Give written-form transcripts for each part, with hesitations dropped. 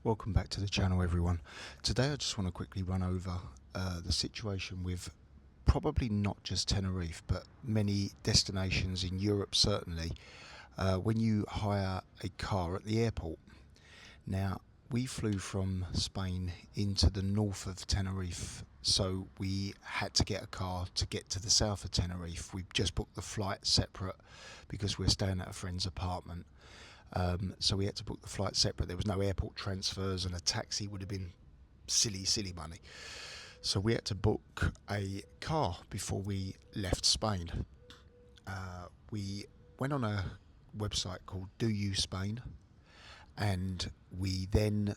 Welcome back to the channel, everyone. Today I just want to quickly run over the situation with probably not just Tenerife but many destinations in Europe, certainly, when you hire a car at the airport. Now, we flew from Spain into the north of Tenerife, so we had to get a car to get to the south of Tenerife. We just booked the flight separate because we're staying at a friend's apartment. So we had to book the flight separate. There was no airport transfers, and a taxi would have been silly money. So we had to book a car before we left Spain. We went on a website called Do You Spain, and we then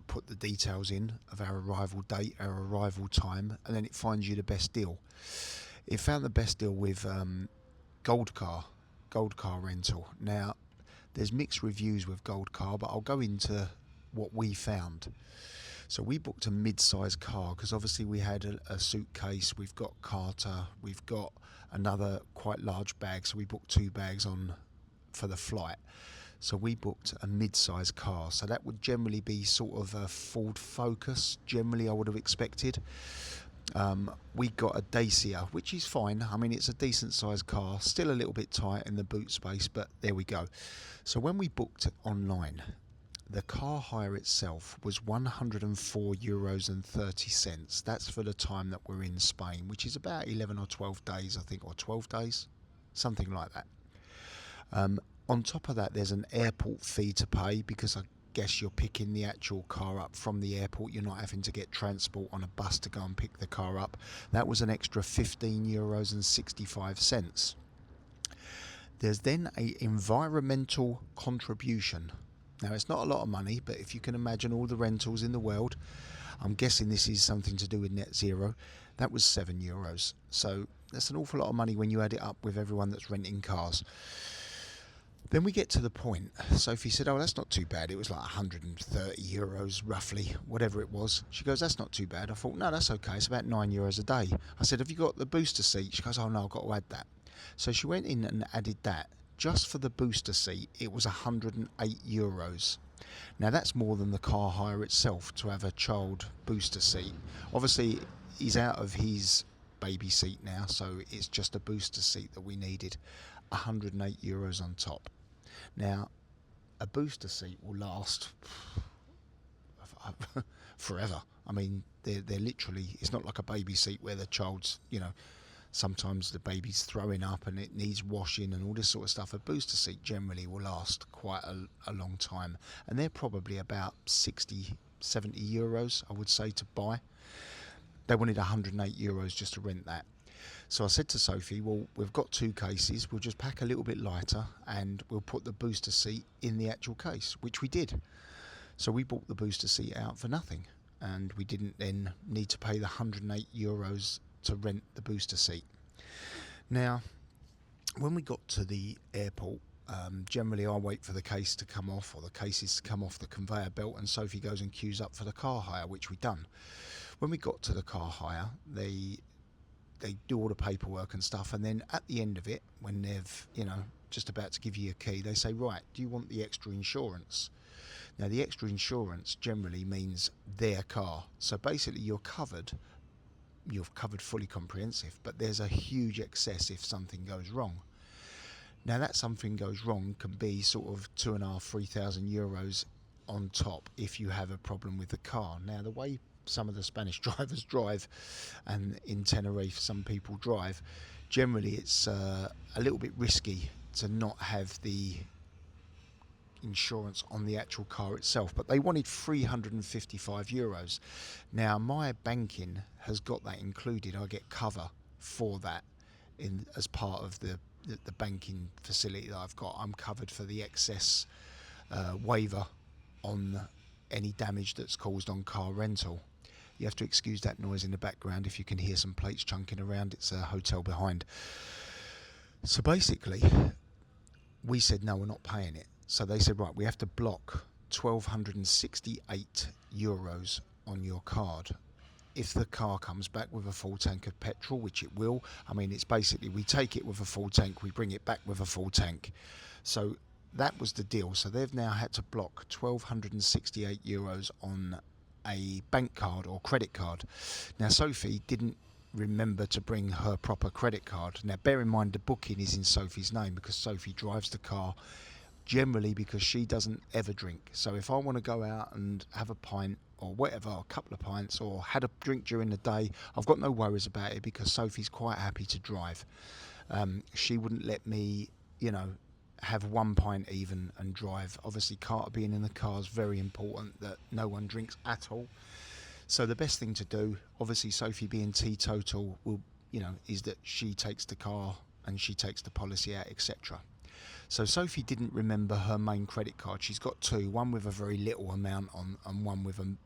put the details in of our arrival date, our arrival time, and then it finds you the best deal. It found the best deal with Gold Car rental. Now, there's mixed reviews with Gold Car, but I'll go into what we found. So we booked a mid-size car because obviously we had a suitcase, we've got Carter, we've got another quite large bag, so we booked 2 bags on for the flight. So we booked a mid-size car, so that would generally be sort of a Ford Focus, generally I would have expected. We got a Dacia, which is fine. I mean, it's a decent sized car, still a little bit tight in the boot space, but there we go. So when we booked online, the car hire itself was €104.30. That's for the time that we're in Spain, which is about 11 or 12 days, I think, or 12 days, something like that. On top of that, there's an airport fee to pay because I guess you're picking the actual car up from the airport. You're not having to get transport on a bus to go and pick the car up. That was an extra €15.65. There's then a environmental contribution. Now, it's not a lot of money, but if you can imagine all the rentals in the world, I'm guessing this is something to do with net zero. That was €7. So that's an awful lot of money when you add it up with everyone that's renting cars. Then we get to the point. Sophie said, oh, that's not too bad. It was like €130 roughly, whatever it was. She goes, that's not too bad. I thought, no, that's okay. It's about €9 a day. I said, have you got the booster seat? She goes, oh, no, I've got to add that. So she went in and added that. Just for the booster seat, it was €108. Now, that's more than the car hire itself to have a child booster seat. Obviously, he's out of his baby seat now, so it's just a booster seat that we needed. €108 on top. Now, a booster seat will last forever. I mean, they're literally, it's not like a baby seat where the child's, sometimes the baby's throwing up and it needs washing and all this sort of stuff. A booster seat generally will last quite a long time, and they're probably about €60-70, I would say, to buy. They wanted €108 just to rent that. So I said to Sophie, well, we've got 2 cases, we'll just pack a little bit lighter and we'll put the booster seat in the actual case, which we did. So we bought the booster seat out for nothing, and we didn't then need to pay the €108 to rent the booster seat. Now, when we got to the airport, generally I wait for the case to come off, or the cases to come off the conveyor belt, and Sophie goes and queues up for the car hire, which we done. When we got to the car hire, they do all the paperwork and stuff, and then at the end of it, when they've just about to give you a key, they say, right, do you want the extra insurance? Now, the extra insurance generally means their car, so basically you're covered fully comprehensive, but there's a huge excess if something goes wrong. Now, that something goes wrong can be sort of €2,500-3,000 on top if you have a problem with the car. Now, the way some of the Spanish drivers drive, and in Tenerife some people drive, generally it's a little bit risky to not have the insurance on the actual car itself, but they wanted €355. Now, my banking has got that included. I get cover for that as part of the banking facility that I've got. I'm covered for the excess waiver on any damage that's caused on car rental. You have to excuse that noise in the background if you can hear some plates chunking around. It's a hotel behind. So basically, we said, no, we're not paying it. So they said, right, we have to block €1,268 on your card. If the car comes back with a full tank of petrol, which it will, I mean, it's basically, we take it with a full tank, we bring it back with a full tank. So that was the deal. So they've now had to block €1,268 on a bank card or credit card. Now Sophie didn't remember to bring her proper credit card. Now bear in mind the booking is in Sophie's name because Sophie drives the car, generally because she doesn't ever drink. So if I want to go out and have a pint or whatever, a couple of pints, or had a drink during the day, I've got no worries about it because Sophie's quite happy to drive. She wouldn't let me, have one pint even and drive. Obviously, Carter being in the car is very important that no one drinks at all. So the best thing to do, obviously Sophie being teetotal, is that she takes the car and she takes the policy out, etc. So Sophie didn't remember her main credit card. She's got two, one with a very little amount on and one with a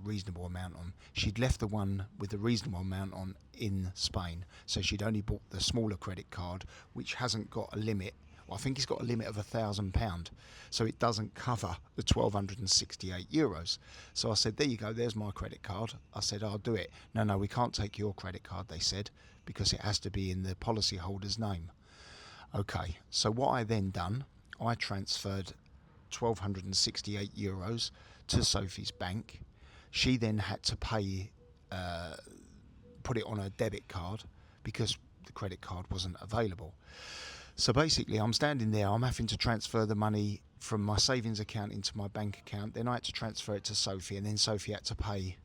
reasonable amount on. She'd left the one with the reasonable amount on in Spain, so she'd only bought the smaller credit card, which hasn't got a limit. Well, I think it's got a limit of £1,000, so it doesn't cover the €1,268. So I said, there you go, there's my credit card. I said, I'll do it. No, we can't take your credit card, they said, because it has to be in the policyholder's name. Okay, so what I then done, I transferred €1,268 to Sophie's bank. She then had to pay, put it on her debit card because the credit card wasn't available. So basically I'm standing there, I'm having to transfer the money from my savings account into my bank account, then I had to transfer it to Sophie, and then Sophie had to pay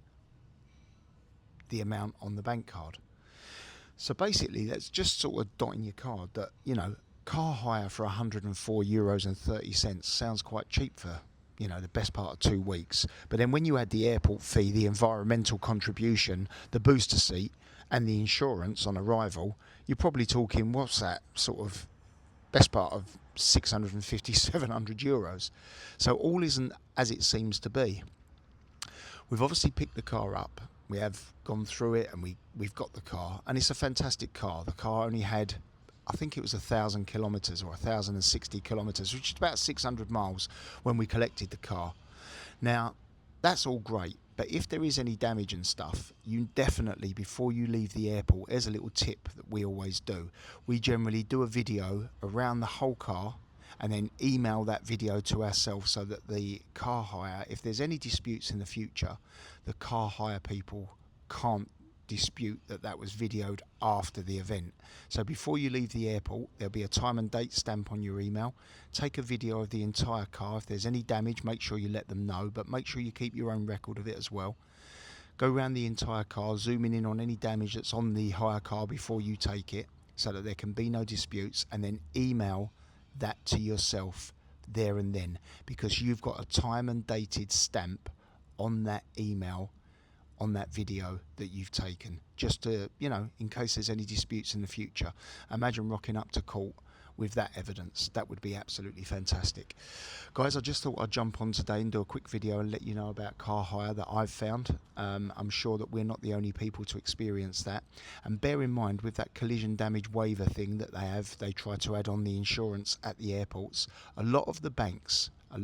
the amount on the bank card. So basically that's just sort of dotting your card that, car hire for €104.30 sounds quite cheap for, the best part of 2 weeks. But then when you add the airport fee, the environmental contribution, the booster seat and the insurance on arrival, you're probably talking, what's that, sort of best part of €650, €700. So all isn't as it seems to be. We've obviously picked the car up. We have gone through it and we've got the car, and it's a fantastic car. The car only had, I think it was 1,000 kilometres or 1,060 kilometres, which is about 600 miles when we collected the car. Now, that's all great, but if there is any damage and stuff, you definitely, before you leave the airport, there's a little tip that we always do. We generally do a video around the whole car and then email that video to ourselves so that the car hire, if there's any disputes in the future, the car hire people can't dispute that was videoed after the event. So before you leave the airport, there'll be a time and date stamp on your email. Take a video of the entire car. If there's any damage, make sure you let them know, but make sure you keep your own record of it as well. Go around the entire car, zooming in on any damage that's on the hire car before you take it, so that there can be no disputes, and then email that to yourself there and then, because you've got a time and dated stamp on that email, on that video that you've taken, just to, in case there's any disputes in the future. Imagine rocking up to court with that evidence. That would be absolutely fantastic. Guys, I just thought I'd jump on today and do a quick video and let you know about car hire that I've found. I'm sure that we're not the only people to experience that. And bear in mind, with that collision damage waiver thing that they try to add on the insurance at the airports, a lot of the banks, I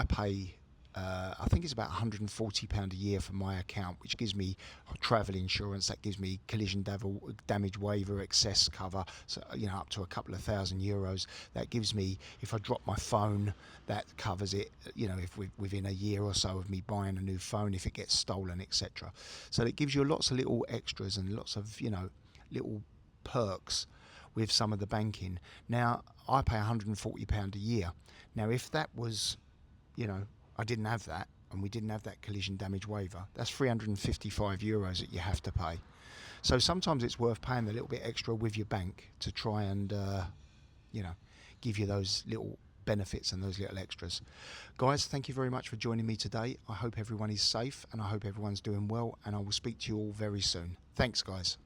pay, I think it's about £140 a year for my account, which gives me travel insurance, that gives me collision damage waiver, excess cover, so up to a couple of €1,000. That gives me, if I drop my phone, that covers it, if within a year or so of me buying a new phone, if it gets stolen, etc. So it gives you lots of little extras and lots of little perks with some of the banking. Now I pay £140 a year. Now if that was, I didn't have that, and we didn't have that collision damage waiver, that's €355 that you have to pay. So sometimes it's worth paying a little bit extra with your bank to try and, give you those little benefits and those little extras. Guys, thank you very much for joining me today. I hope everyone is safe, and I hope everyone's doing well, and I will speak to you all very soon. Thanks, guys.